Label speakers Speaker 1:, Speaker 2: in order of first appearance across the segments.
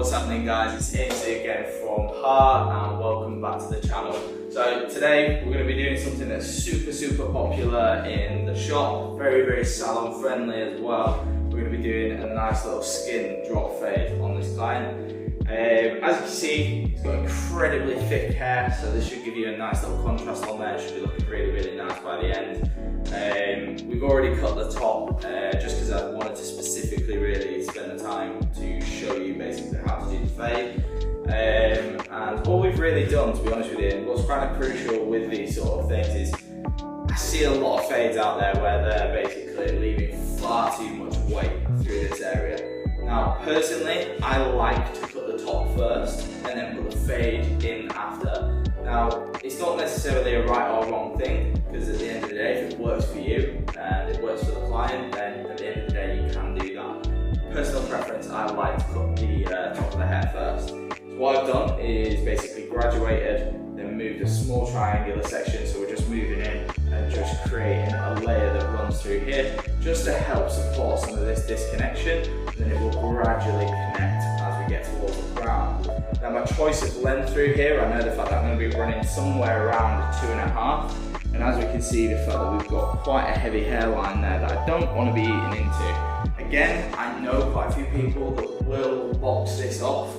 Speaker 1: What's happening, guys? It's Ainsley again from Heart and welcome back to the channel. So today we're going to be doing something that's super popular in the shop, very salon friendly as well. We're going to be doing a nice little skin drop fade on this client. As you can see, he's got incredibly thick hair, so this should give you a nice little contrast on there. It should be looking really nice by the end. We've already cut the top just because I wanted to specifically really spend the time to show you basically how to do the fade. And all we've really done, to be honest with you, and what's kind of crucial with these sort of things is I see a lot of fades out there where they're basically leaving far too much weight through this area. Now, personally, I like to cut the top first and then put the fade in after. Now, it's not necessarily a right or wrong thing, because at the end of the day, if it works for you and it works for the client, then at the end of the day, you can do that. Personal preference, I like to cut the top of the hair first. So what I've done is basically graduated, then moved a small triangular section, so we're just moving in and just creating a layer that runs through here, just to help support some of this disconnection, and then it will gradually connect as we get towards the crown. Now my choice of length through here, I know the fact that I'm going to be running somewhere around 2.5, and as we can see the fact that we've got quite a heavy hairline there that I don't want to be eating into. Again, I know quite a few people that will box this off.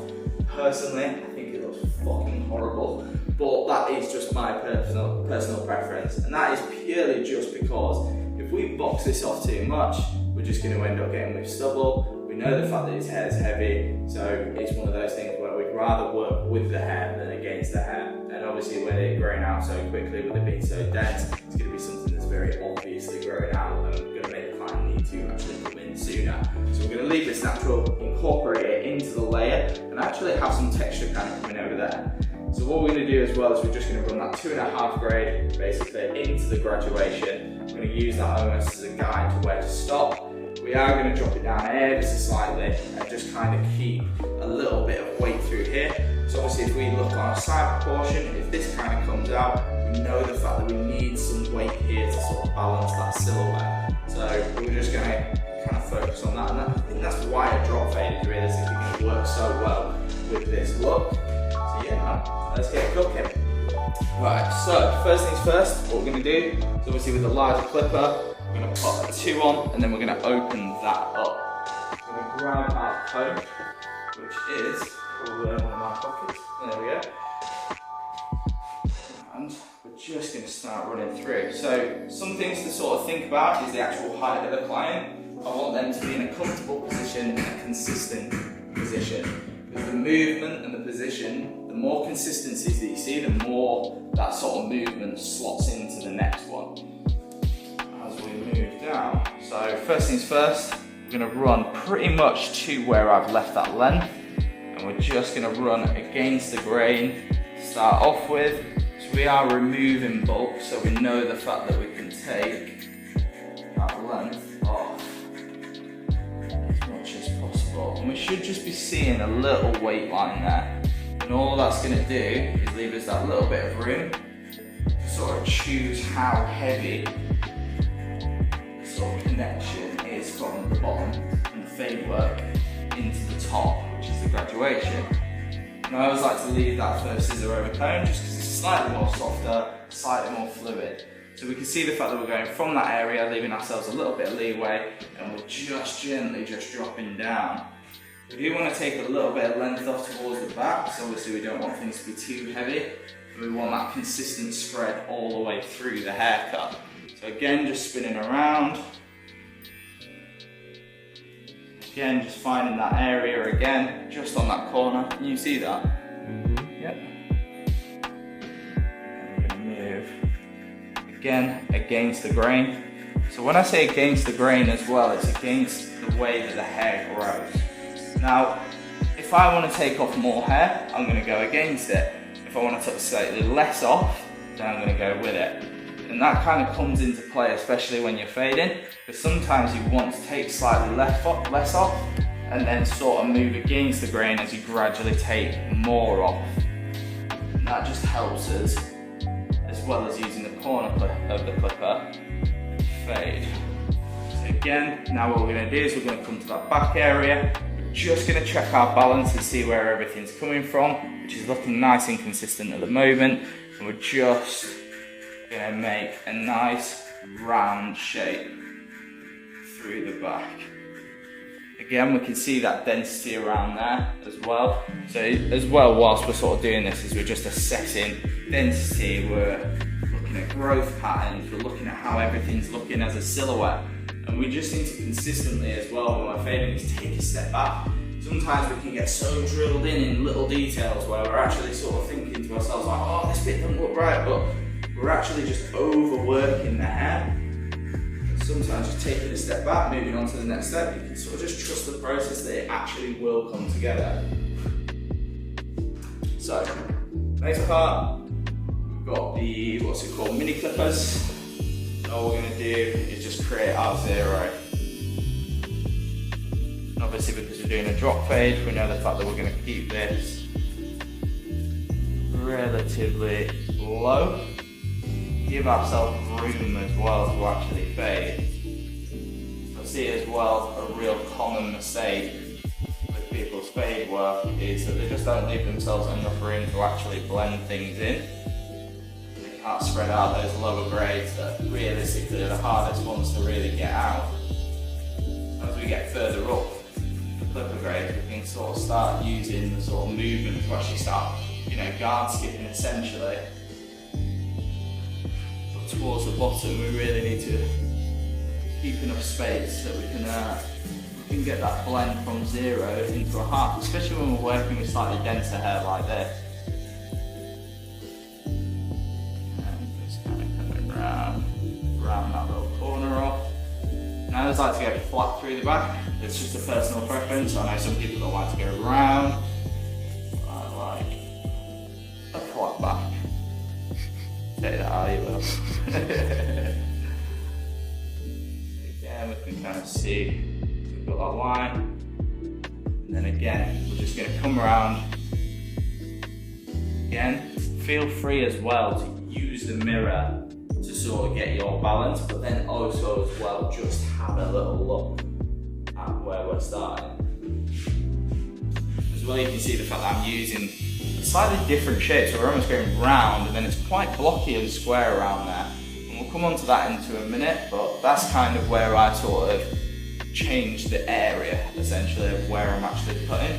Speaker 1: Personally, I think it looks fucking horrible, but that is just my personal preference, and that is purely just because if we box this off too much, we're just going to end up getting with stubble. We know the fact that his hair is heavy, so it's one of those things where we'd rather work with the hair than against the hair. And obviously with it growing out so quickly, with it being so dense, it's going to be something that's very obviously growing out and going to make the client need to actually come in sooner. So we're going to leave this natural, incorporate it into the layer, and actually have some texture kind of coming over there. So what we're going to do as well is we're just going to run that 2.5 grade basically into the graduation. We're going to use that almost as a guide to where to stop. We are going to drop it down ever so slightly and just kind of keep a little bit of weight through here. So obviously if we look on a side proportion, if this kind of comes out, we know the fact that we need some weight here to sort of balance that silhouette. So we're just going to kind of focus on that, and I think that's why a drop fade is realistically going to work so well with this look. So yeah, man, let's get cooking. Right, so first things first, what we're going to do is obviously with the larger clipper, we're going to put a 2 on and then we're going to open that up. We're going to grab our comb, which is probably in one of my pockets. There we go. And we're just going to start running through. So some things to sort of think about is the actual height of the client. I want them to be in a comfortable position and a consistent position. Because the movement and the position, the more consistencies that you see, the more that sort of movement slots into the next one. As we move down. So first things first, we're going to run pretty much to where I've left that length, and we're just going to run against the grain to start off with. So we are removing bulk, so we know the fact that we can take that length off as much as possible, and we should just be seeing a little weight line there, and all that's going to do is leave us that little bit of room to sort of choose how heavy sort of connection is from the bottom and the fade work into the top, which is the graduation. And I always like to leave that first scissor over comb just because it's slightly more softer, slightly more fluid. So we can see the fact that we're going from that area, leaving ourselves a little bit of leeway, and we're just gently dropping down. We do want to take a little bit of length off towards the back, so obviously we don't want things to be too heavy. We want that consistent spread all the way through the haircut. So again, just spinning around. Again, just finding that area again, just on that corner. Can you see that? Yep. And we're going to move again against the grain. So when I say against the grain as well, it's against the way that the hair grows. Now, if I want to take off more hair, I'm going to go against it. If I want to take slightly less off, then I'm going to go with it. And that kind of comes into play, especially when you're fading, because sometimes you want to take slightly less off and then sort of move against the grain as you gradually take more off. And that just helps us, as well as using the corner of the clipper, fade. So again, now what we're going to do is we're going to come to that back area, just going to check our balance and see where everything's coming from, which is looking nice and consistent at the moment. And we're just going to make a nice round shape through the back. Again, we can see that density around there as well. So as well, whilst we're sort of doing this, is we're just assessing density, we're looking at growth patterns, we're looking at how everything's looking as a silhouette. And we just need to consistently as well, my favourite is take a step back. Sometimes we can get so drilled in little details where we're actually sort of thinking to ourselves like, oh, this bit doesn't look right, but we're actually just overworking the hair. Sometimes just taking a step back, moving on to the next step, you can sort of just trust the process that it actually will come together. So, next part, we've got the, what's it called, mini clippers. All we're going to do is just create our zero. And obviously because we're doing a drop fade, we know the fact that we're going to keep this relatively low. Give ourselves room as well to actually fade. I see as well a real common mistake with people's fade work is that they just don't leave themselves enough room to actually blend things in. They can't spread out those lower grades that realistically are the hardest ones to really get out. As we get further up the clipper grade, we can sort of start using the sort of movement to actually start, guard skipping essentially. Towards the bottom, we really need to keep enough space that we can get that blend from zero into a half, especially when we're working with slightly denser hair like this. And just kind of coming round that little corner off. And I always like to go flat through the back. It's just a personal preference. I know some people don't like to go round. I like a flat back. Say that how you will. Again, we can kind of see we've got that line. And then again, we're just going to come around. Again, feel free as well to use the mirror to sort of get your balance, but then also as well, just have a little look at where we're starting. As well, you can see the fact that I'm using slightly different shape, so we're almost going round and then it's quite blocky and square around there. And we'll come on to that into a minute, but that's kind of where I sort of change the area essentially of where I'm actually cutting.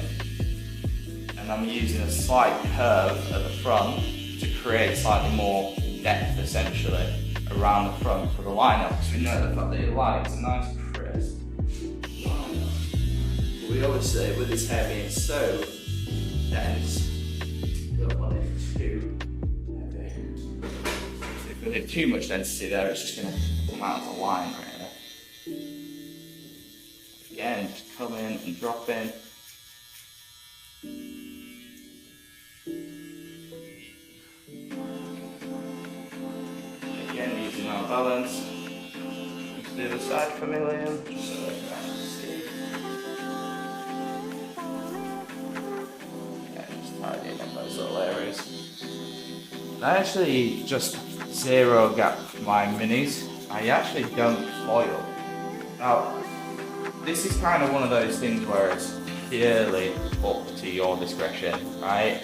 Speaker 1: And I'm using a slight curve at the front to create slightly more depth essentially around the front for the lineup, because we know the fact that your line is a nice crisp lineup. But we always say with this hair being so dense, don't want it too heavy. If we do too much density there, it's just going to come out of the line really. Again, just come in and drop in. Again, using our balance. To the other side for me, Liam, just so they can see. Tidying up those little areas. I actually just zero gap my minis. I actually don't foil. Now, this is kind of one of those things where it's purely up to your discretion, right?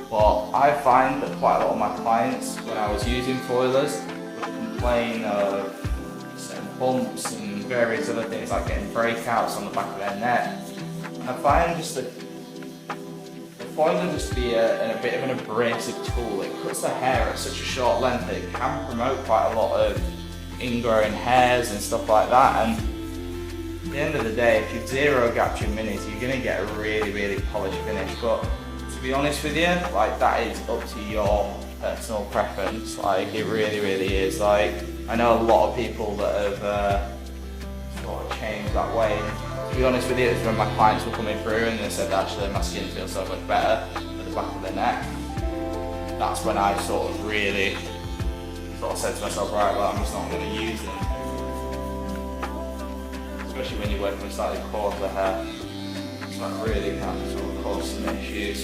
Speaker 1: But I find that quite a lot of my clients, when I was using foilers, would complain of certain bumps and various other things like getting breakouts on the back of their neck. I find just that foiler just be a bit of an abrasive tool. It cuts the hair at such a short length that it can promote quite a lot of ingrowing hairs and stuff like that. And at the end of the day, if you zero gap your minis, you're going to get a really, really polished finish. But to be honest with you, like, that is up to your personal preference. Like, it really, really is. Like, I know a lot of people that have sort of changed that way. To be honest with you, it was when my clients were coming through and they said actually my skin feels so much better at the back of the neck. That's when I sort of really sort of said to myself, right, well, I'm just not going to use them. Especially when you're working with slightly coarser hair. So that really can sort of cause some issues.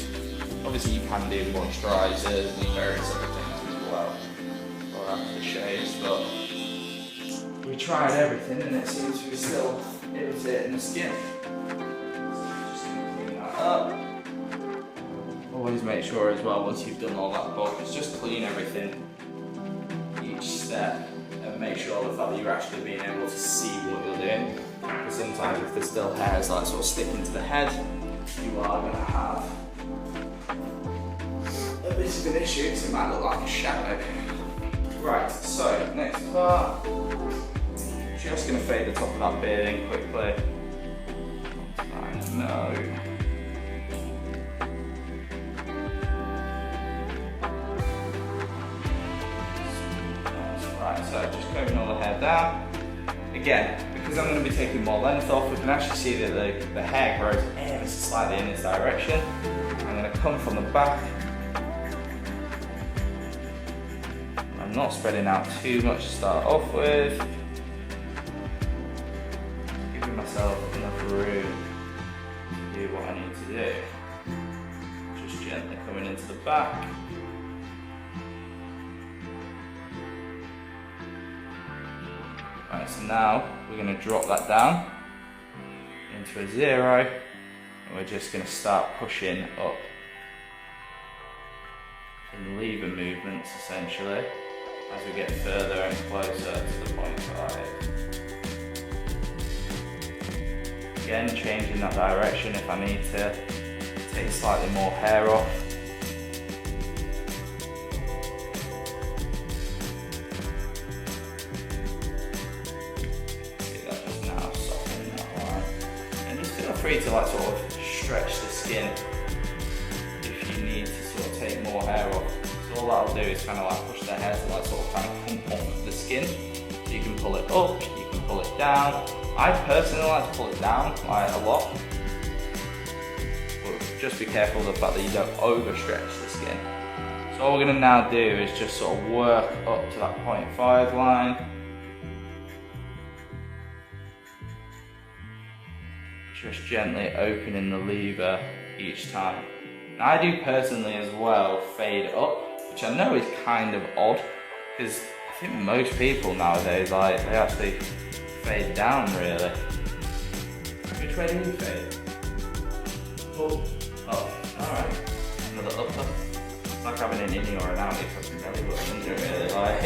Speaker 1: Obviously you can do moisturisers and various other things as well for after shaves, but we tried everything and it seems to be still irritating the skin. Just make sure as well, once you've done all that bulk, is just clean everything each step and make sure the fact that you're actually being able to see what you're doing. Because sometimes if there's still hairs like sort of sticking to the head, you are going to have a bit of an issue, because it might look like a shadow. Right, so next part, just going to fade the top of that beard in quickly. I know. Right, so just combing all the hair down. Again, because I'm going to be taking more length off, we can actually see that the hair grows ever so slightly in this direction. I'm going to come from the back. I'm not spreading out too much to start off with. Giving myself enough room to do what I need to do. Just gently coming into the back. Right, so now we're going to drop that down into a 0, and we're just going to start pushing up in lever movements essentially as we get further and closer to the 0.5. Again, changing that direction if I need to take slightly more hair off. Free to like sort of stretch the skin if you need to sort of take more hair off. So all that'll do is kind of like push the hair to like sort of kind of come off the skin. So you can pull it up, you can pull it down. I personally like to pull it down like a lot, but just be careful of the fact that you don't overstretch the skin. So all we're going to now do is just sort of work up to that 0.5 line. Just gently opening the lever each time. Now I do personally as well fade up, which I know is kind of odd, because I think most people nowadays like they actually fade down really. Which way do you fade? Oh, alright. Another upper. It's like having an innie or an outie fucking belly button, isn't it really? Like,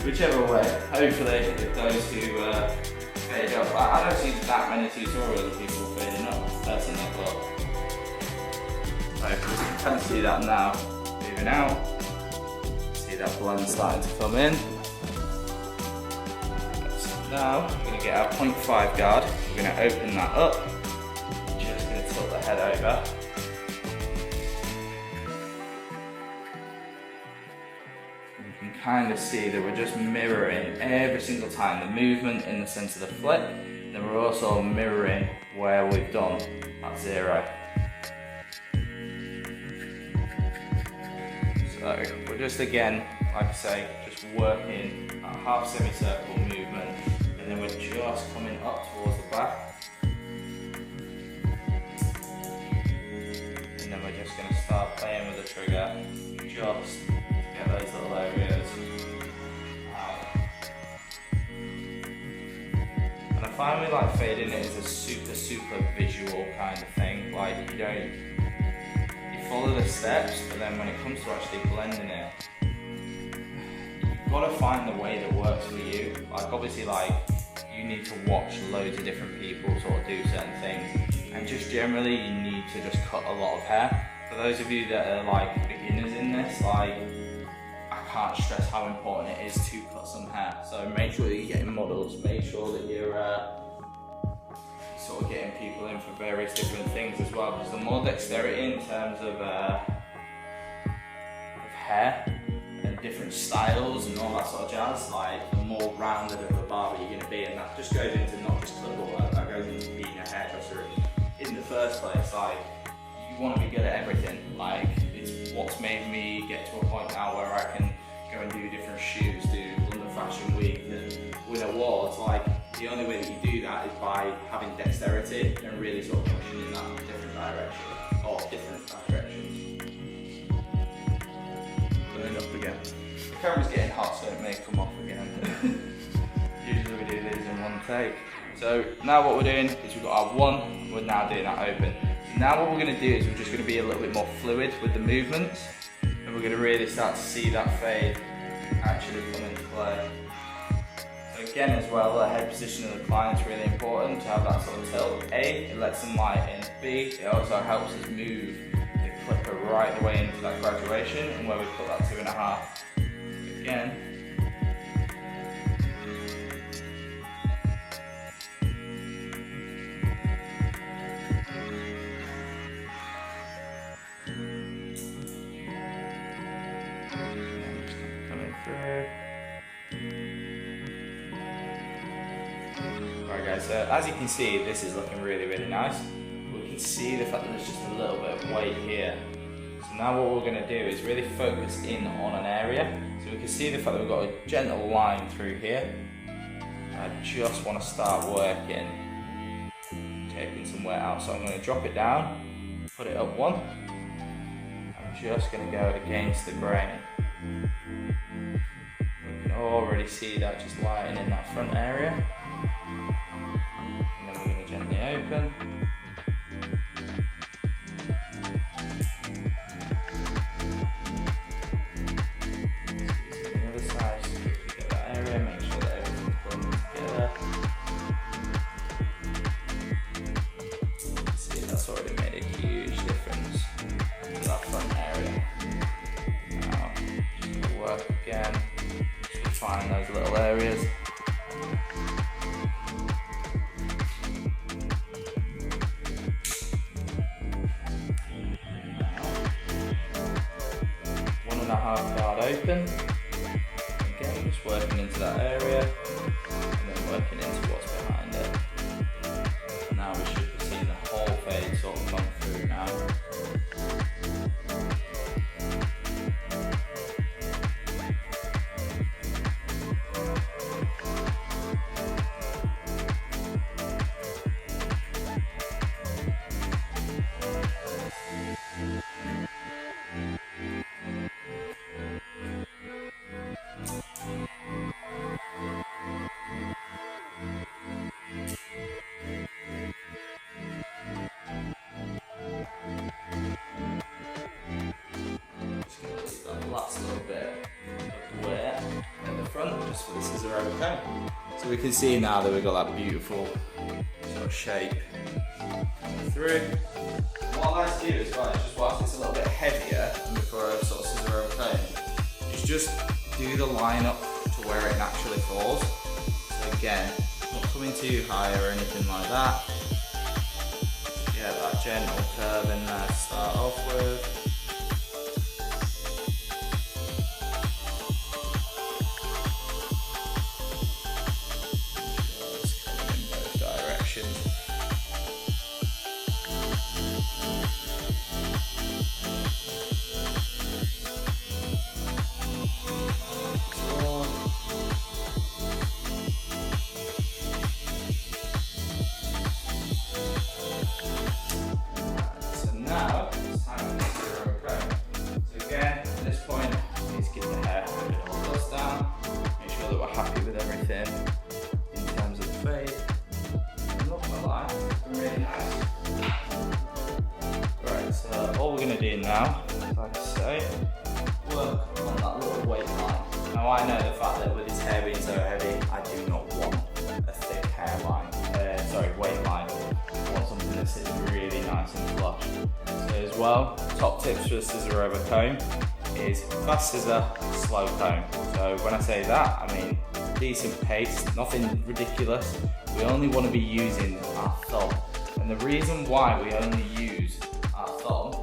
Speaker 1: whichever way. Hopefully if those who fade up. I don't see that many tutorials of people fading up, personally, but you can kind of see that now, moving out. See that blend starting to come in. So now we're going to get our 0.5 guard, we're going to open that up, just going to tilt the head over. You can kind of see that we're just mirroring every single time the movement in the sense of the flip, then we're also mirroring where we've done at 0. So we're just again, like I say, just working a half semicircle movement, and then we're just coming up towards the back, and then we're just going to start playing with the trigger just get those little areas out. And I find we like fading it as a super visual kind of thing. Like you follow the steps, but then when it comes to actually blending it, you've got to find the way that works for you. Like obviously like you need to watch loads of different people sort of do certain things, and just generally you need to just cut a lot of hair. For those of you that are like beginners in this, like I can't stress how important it is to cut some hair. So make sure that you're getting models, make sure that you're sort of getting people in for various different things as well, because the more dexterity in terms of hair and different styles and all that sort of jazz, like the more rounded of a barber you're going to be, and that just goes into not just clipper work, that goes into being a hairdresser in the first place. Like you want to be good at everything. Like it's what's made me get to a point now where I can go and do different shoots, do London Fashion Week and win awards. Like the only way that you do that is by having dexterity and really sort of pushing in that different direction or different directions. Going up again. The camera's getting hot, so it may come off again. Usually we do these in one take. So now what we're doing is we've got our 1, we're now doing our open. So Now what we're going to do is we're just going to be a little bit more fluid with the movements, and we're going to really start to see that fade actually come into play. So again as well, the head position of the client is really important to have that sort of tilt. A, it lets them light in. B, it also helps us move the clipper right the way into that graduation and where we put that 2.5. Again. Coming through. Right guys, so as you can see, this is looking really, really nice. We can see the fact that there's just a little bit of weight here. So now what we're going to do is really focus in on an area. So we can see the fact that we've got a gentle line through here. I just want to start working, taking some weight out. So I'm going to drop it down, put it up one. I'm just going to go against the grain. We can already see that just lighting in that front area. And then we're going to gently open. The other side, just quickly get that area, make sure that everything's blending together. See, that's already made a huge difference to that front area. Now, just gonna work again, just refine those little areas. Guard open. Again, just working into that area and then working into what's behind it. Now we should be seeing the whole fade sort of come through now. Last little bit of wear at the front just for the scissor over comb. So we can see now that we've got that beautiful sort of shape coming through. What I like to do as well is just whilst it's a little bit heavier and before I sort of scissor over comb, is just do the line up to where it naturally falls. So again, not coming too high or anything like that. Get that gentle curve in there to start off with. Happy with everything in terms of the fade. I'm not gonna lie, it's been really nice. Right, so all we're gonna do now, like I say, work on that little weight line. Now I know the fact that with his hair being so heavy, I do not want a thick hairline, weight line. I want something that sits really nice and flush. So as well, top tips for the scissor over comb is fast scissor, slow comb. So when I say that, I mean decent pace, nothing ridiculous. We only want to be using our thumb. And the reason why we only use our thumb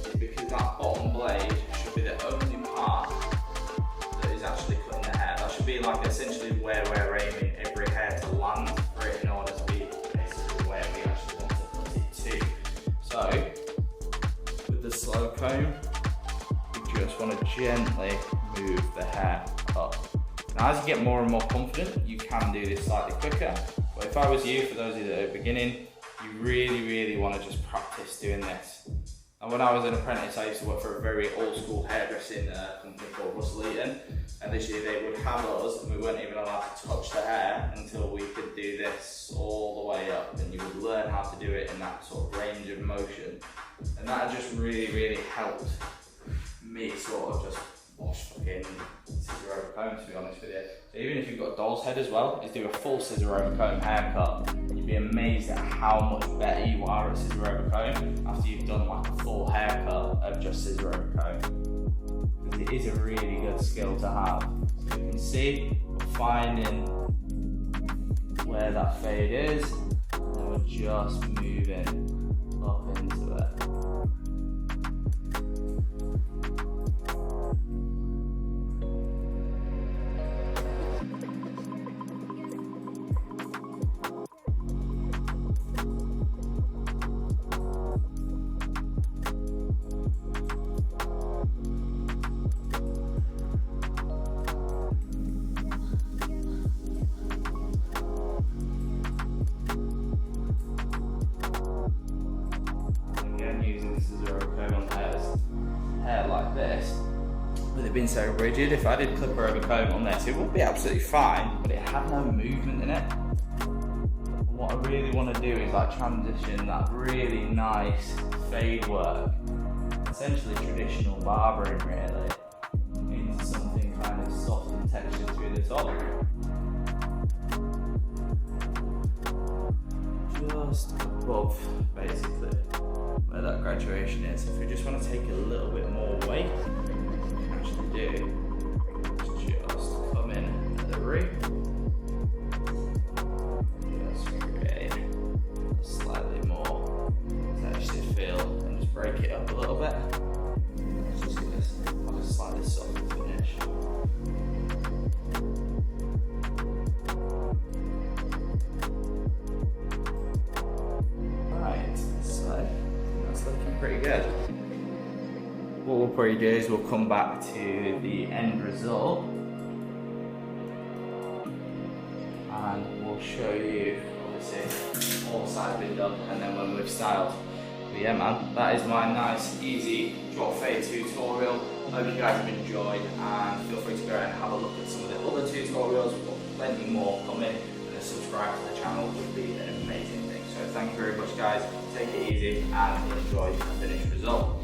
Speaker 1: is because that bottom blade should be the only part that is actually cutting the hair. That should be like essentially where we're aiming every hair to land for it in order to be basically where we actually want to cut it to. So with the slow comb, we just want to gently move the hair up. Now as you get more and more confident, you can do this slightly quicker. But if I was you, for those of you that are beginning, you really want to just practice doing this And when I was an apprentice, I used to work for a very old school hairdressing company called Russell Eaton. And literally they would have us and we weren't even allowed to touch the hair until we could do this all the way up, and you would learn how to do it in that sort of range of motion. And that just really, really helped me sort of just wash fucking scissor over comb, to be honest with you. So even if you've got a doll's head as well, is do a full scissor over comb haircut. You'd be amazed at how much better you are at scissor over comb after you've done like a full haircut of just scissor over comb. Because it is a really good skill to have. So you can see we're finding where that fade is, and then we're just moving up into it. Being so rigid, if I did clipper over comb on this, it would be absolutely fine, but it had no movement in it. And what I really want to do is like transition that really nice fade work, essentially traditional barbering really, into something kind of soft and textured through the top. Just above basically where that graduation is. If we just want to take a little bit more weight, just come in at the root, just create a slightly more textured feel and just break it up a little bit. Just give us a slightly soft finish. Right, so that's looking pretty good. What we'll probably do is we'll come back to the end result and we'll show you obviously all sides been done and then when we've styled. But yeah man, that is my nice easy drop fade tutorial. Hope you guys have enjoyed, and feel free to go and have a look at some of the other tutorials. We've got plenty more coming, and subscribe to the channel would be an amazing thing. So thank you very much guys, take it easy and enjoy the finished result.